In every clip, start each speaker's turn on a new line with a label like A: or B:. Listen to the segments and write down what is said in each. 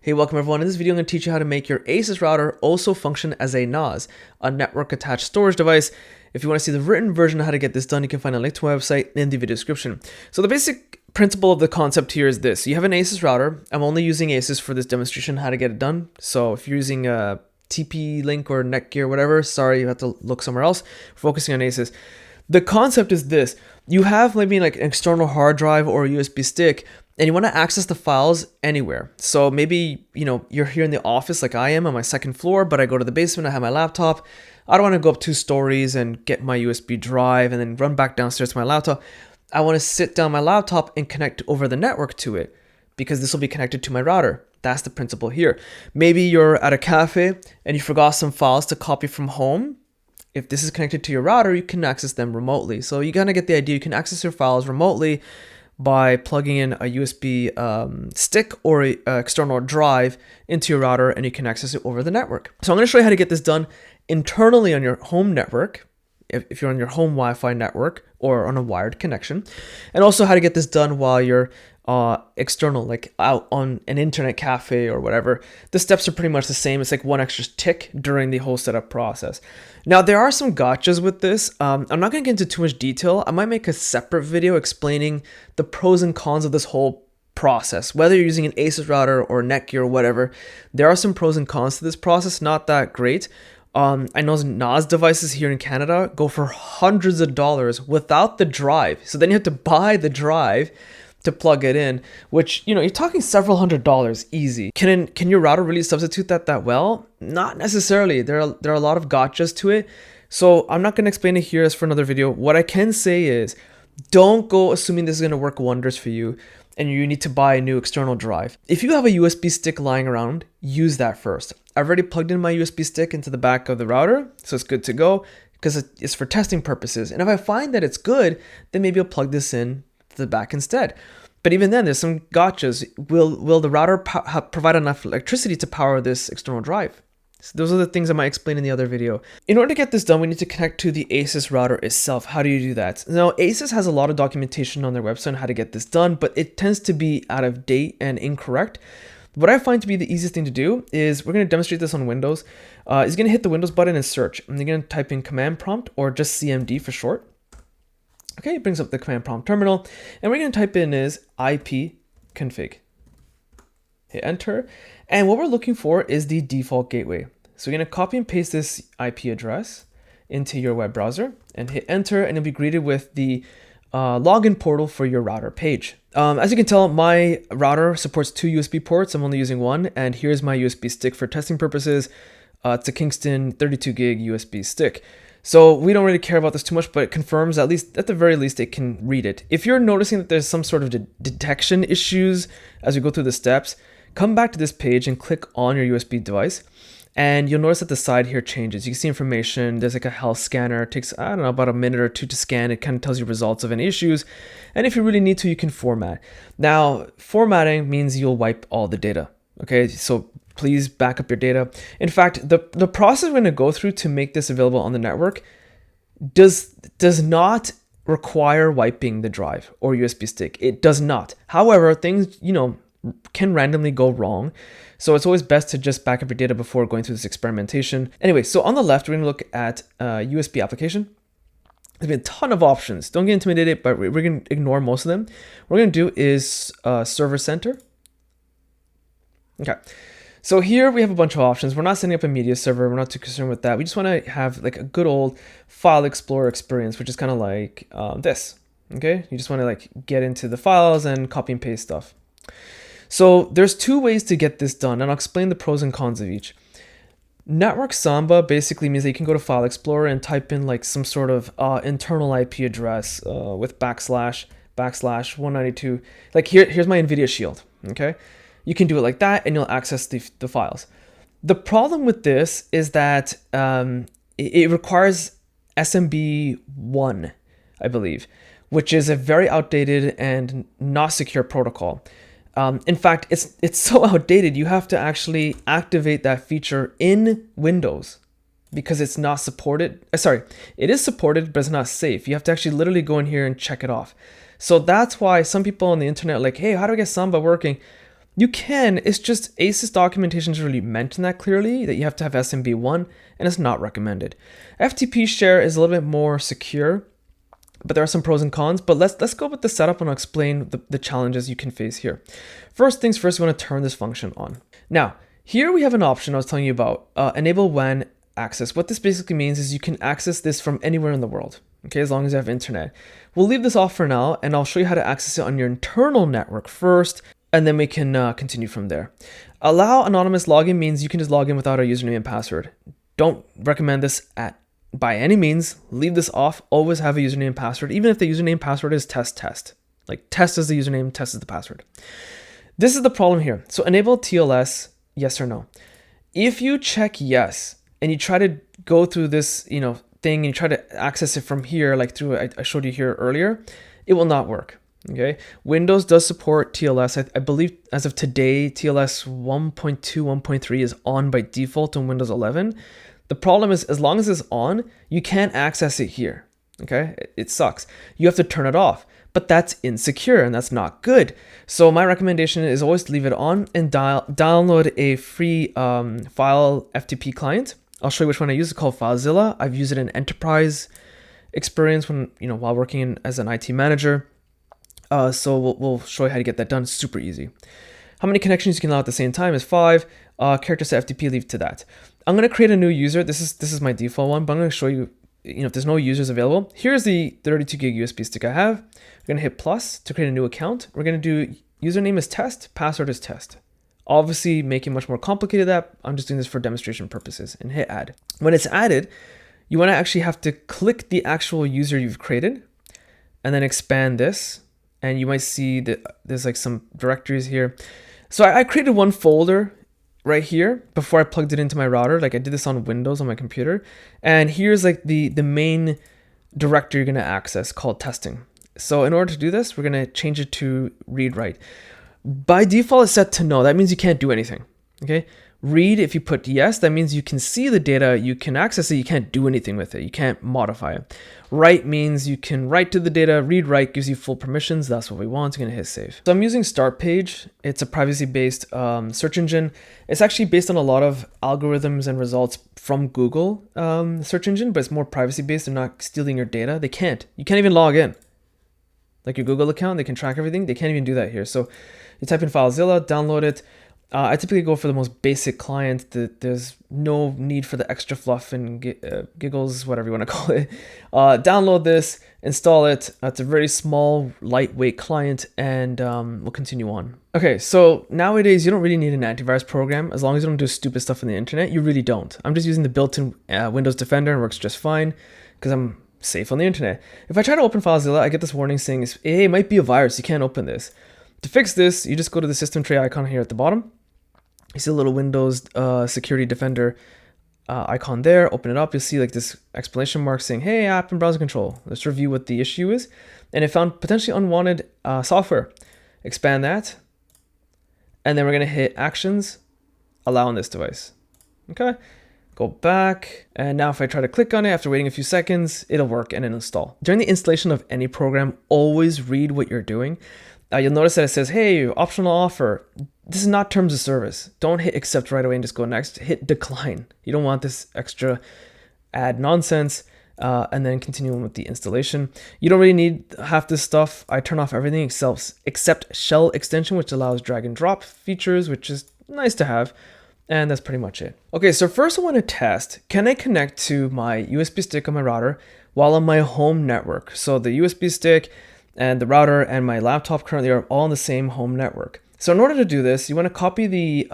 A: Hey, welcome everyone. In this video, I'm going to teach you how to make your Asus router also function as a NAS, a network attached storage device. If you want to see the written version of how to get this done, you can find a link to my website in the video description. So the basic principle of the concept here is this. You have an Asus router. I'm only using Asus for this demonstration, how to get it done. So if you're using a TP-Link or Netgear, whatever, sorry, you have to look somewhere else. Focusing on Asus. The concept is this. You have maybe like an external hard drive or a USB stick, and you want to access the files anywhere. So maybe, you're here in the office like I am on my second floor, but I go to the basement, I have my laptop. I don't want to go up 2 stories and get my USB drive and then run back downstairs to my laptop. I want to sit down my laptop and connect over the network to it because this will be connected to my router. That's the principle here. Maybe you're at a cafe and you forgot some files to copy from home. If this is connected to your router, you can access them remotely. So you gotta get the idea. You can access your files remotely by plugging in a USB stick or an external drive into your router, and you can access it over the network. So I'm going to show you how to get this done internally on your home network, if you're on your home Wi-Fi network or on a wired connection, and also how to get this done while you're external, like out on an internet cafe or whatever. The steps are pretty much the same. It's like one extra tick during the whole setup process. Now, there are some gotchas with this. I'm not going to get into too much detail. I might make a separate video explaining the pros and cons of this whole process. Whether you're using an Asus router or Netgear or whatever, there are some pros and cons to this process. Not that great. I know NAS devices here in Canada go for hundreds of dollars without the drive. So then you have to buy the drive to plug it in, which, you're talking several $100s easy. Can your router really substitute that well? Not necessarily. There are a lot of gotchas to it. So I'm not going to explain it here as for another video. What I can say is don't go assuming this is going to work wonders for you and you need to buy a new external drive. If you have a USB stick lying around, use that first. I've already plugged in my USB stick into the back of the router, so it's good to go because it's for testing purposes. And if I find that it's good, then maybe I'll plug this in to the back instead. But even then, there's some gotchas. Will the router provide enough electricity to power this external drive? So those are the things I might explain in the other video. In order to get this done, we need to connect to the Asus router itself. How do you do that? Now, Asus has a lot of documentation on their website on how to get this done, but it tends to be out of date and incorrect. What I find to be the easiest thing to do is we're going to demonstrate this on Windows. Is going to hit the Windows button and search. And you're going to type in command prompt or just CMD for short. Okay, it brings up the command prompt terminal, and we're going to type in is ipconfig. Hit enter, and what we're looking for is the default gateway. So we're going to copy and paste this IP address into your web browser and hit enter, and you'll be greeted with the login portal for your router page. As you can tell, my router supports 2 USB ports. I'm only using one, and here's my USB stick for testing purposes. It's a Kingston 32 gig USB stick. So we don't really care about this too much, but it confirms at the very least it can read it. If you're noticing that there's some sort of detection issues as we go through the steps, come back to this page and click on your USB device. And you'll notice that the side here changes. You can see information. There's like a health scanner. It takes, about a minute or 2 to scan. It kind of tells you results of any issues. And if you really need to, you can format. Now, formatting means you'll wipe all the data. Okay, so please back up your data. In fact, the process we're going to go through to make this available on the network does not require wiping the drive or USB stick. It does not. However, things, can randomly go wrong. So it's always best to just back up your data before going through this experimentation. Anyway, so on the left, we're going to look at USB application. There's been a ton of options. Don't get intimidated, but we're going to ignore most of them. What we're going to do is server center. Okay. So here we have a bunch of options. We're not setting up a media server. We're not too concerned with that. We just want to have like a good old file explorer experience, which is kind of like this. Okay. You just want to like get into the files and copy and paste stuff. So there's 2 ways to get this done, and I'll explain the pros and cons of each. Network Samba basically means that you can go to File Explorer and type in like some sort of internal IP address with backslash 192. Like here's my NVIDIA Shield. Okay. You can do it like that and you'll access the files. The problem with this is that it requires SMB1, I believe, which is a very outdated and not secure protocol. In fact, it's so outdated, you have to actually activate that feature in Windows because it's not supported. It is supported, but it's not safe. You have to actually literally go in here and check it off. So that's why some people on the internet are like, hey, how do I get Samba working? You can, it's just Asus documentation is really mentioned that clearly, that you have to have SMB1, and it's not recommended. FTP share is a little bit more secure, but there are some pros and cons. But let's go with the setup and I'll explain the challenges you can face here. First things first, we want to turn this function on. Now, here we have an option I was telling you about, enable WAN access. What this basically means is you can access this from anywhere in the world, okay, as long as you have internet. We'll leave this off for now, and I'll show you how to access it on your internal network first, and then we can continue from there. Allow anonymous login means you can just log in without a username and password. Don't recommend this by any means. Leave this off. Always have a username and password, even if the username and password is test. Like test is the username, test is the password. This is the problem here. So enable TLS, yes or no. If you check yes, and you try to go through this, thing, and you try to access it from here, like through I showed you here earlier, it will not work. Okay, Windows does support TLS. I believe as of today, TLS 1.2, 1.3 is on by default on Windows 11. The problem is, as long as it's on, you can't access it here. Okay, it sucks. You have to turn it off, but that's insecure and that's not good. So my recommendation is always leave it on and download a free file FTP client. I'll show you which one I use. It's called FileZilla. I've used it in enterprise experience when while working as an IT manager. So we'll show you how to get that done. Super easy. How many connections you can allow at the same time is 5. Character set FTP, leave to that. I'm going to create a new user. This is my default one, but I'm going to show you, if there's no users available. Here's the 32 gig USB stick I have. We're going to hit plus to create a new account. We're going to do username is test, password is test. Obviously, make it much more complicated that I'm just doing this for demonstration purposes, and hit add. When it's added, you want to actually have to click the actual user you've created and then expand this. And you might see that there's like some directories here. So I created one folder right here before I plugged it into my router. Like I did this on Windows on my computer. And here's like the main directory you're going to access called testing. So in order to do this, we're going to change it to read write. By default, it's set to no. That means you can't do anything. Okay. Read, if you put yes, that means you can see the data, you can access it, you can't do anything with it, you can't modify it. Write means you can write to the data, read write gives you full permissions, that's what we want. You're gonna hit save. So I'm using Start Page. It's a privacy-based search engine. It's actually based on a lot of algorithms and results from Google search engine, but it's more privacy-based. They're not stealing your data. They can't. You can't even log in. Like your Google account, they can track everything. They can't even do that here. So you type in FileZilla, download it. I typically go for the most basic client. There's no need for the extra fluff and giggles, whatever you want to call it. Download this, install it. It's a very small, lightweight client, and we'll continue on. Okay, so nowadays you don't really need an antivirus program. As long as you don't do stupid stuff on the internet, you really don't. I'm just using the built-in Windows Defender and it works just fine because I'm safe on the internet. If I try to open FileZilla, I get this warning saying, hey, it might be a virus. You can't open this. To fix this, you just go to the system tray icon here at the bottom. You see a little Windows Security Defender icon there. Open it up. You'll see like this exclamation mark saying, hey, app and browser control. Let's review what the issue is. And it found potentially unwanted software. Expand that. And then we're going to hit actions, allow on this device. Okay. Go back. And now if I try to click on it after waiting a few seconds, it'll work and it'll install. During the installation of any program, always read what you're doing. You'll notice that it says, hey, optional offer. This is not terms of service. Don't hit accept right away and just go next. Hit decline. You don't want this extra add nonsense and then continue on with the installation. You don't really need half this stuff. I turn off everything except shell extension, which allows drag and drop features, which is nice to have. And that's pretty much it. Okay, so first I want to test, can I connect to my USB stick on my router while on my home network? So the USB stick and the router and my laptop currently are all on the same home network. So in order to do this, you want to copy the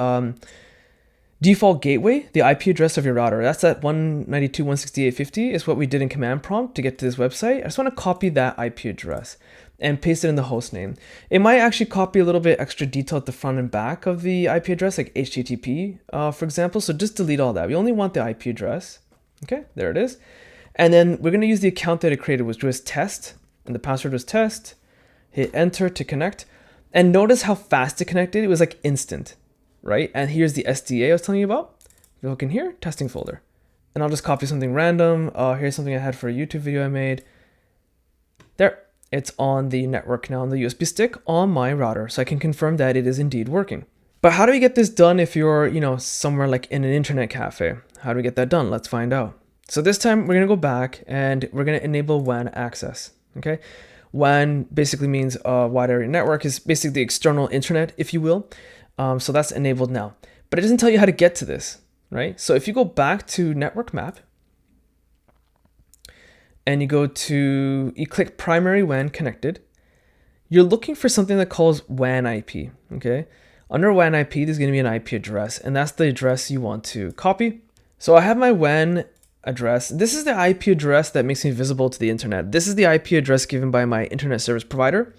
A: default gateway, the IP address of your router. That's at 192.168.50 is what we did in command prompt to get to this website. I just want to copy that IP address and paste it in the host name. It might actually copy a little bit extra detail at the front and back of the IP address, like HTTP, for example. So just delete all that. We only want the IP address. Okay, there it is. And then we're going to use the account that it created, which was test. And the password was test. Hit enter to connect. And notice how fast it connected. It was like instant, right? And here's the SDA I was telling you about. If you look in here, testing folder. And I'll just copy something random. Here's something I had for a YouTube video I made. There. it's on the network now on the USB stick on my router. So I can confirm that it is indeed working. But how do we get this done if you're, somewhere like in an internet cafe? How do we get that done? Let's find out. So this time we're going to go back and we're going to enable WAN access. Okay. WAN basically means a wide area network, is basically the external internet, if you will. So that's enabled now, but it doesn't tell you how to get to this, right? So if you go back to network map and you click primary WAN connected, you're looking for something that calls WAN IP. Okay. Under WAN IP, there's going to be an IP address, and that's the address you want to copy. So I have my WAN address. This is the IP address that makes me visible to the internet. This is the IP address given by my internet service provider.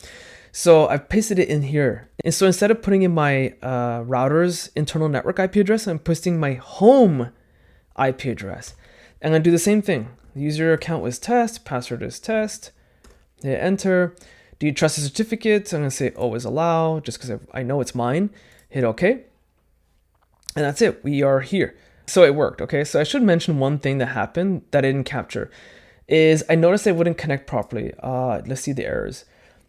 A: So I've pasted it in here. And so instead of putting in my router's internal network IP address, I'm pasting my home IP address. I'm going to do the same thing. User account was test, password is test, hit enter. Do you trust the certificate? I'm going to say always allow, just because I know it's mine. Hit OK. And that's it. We are here. So it worked. Okay. So I should mention one thing that happened that I didn't capture is I noticed it wouldn't connect properly. Let's see the errors.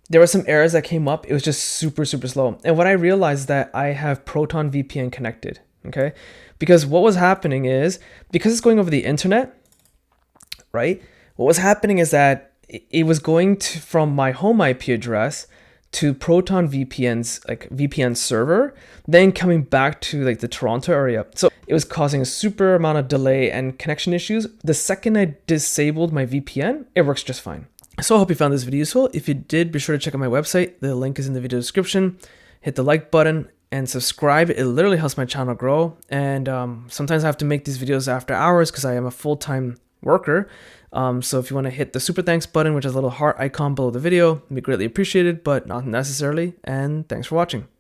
A: There were some errors that came up. It was just super, super slow. And what I realized that I have Proton VPN connected. Okay. Because what was happening is, because it's going over the internet, right? What was happening is that it was going from my home IP address to Proton VPN's VPN server, then coming back to the Toronto area. So it was causing a super amount of delay and connection issues. The second I disabled my VPN, it works just fine. So I hope you found this video useful. If you did, be sure to check out my website. The link is in the video description. Hit the like button and subscribe. It literally helps my channel grow. And sometimes I have to make these videos after hours because I am a full-time worker. So if you want to hit the super thanks button, which is a little heart icon below the video, it'd be greatly appreciated, but not necessarily. And thanks for watching.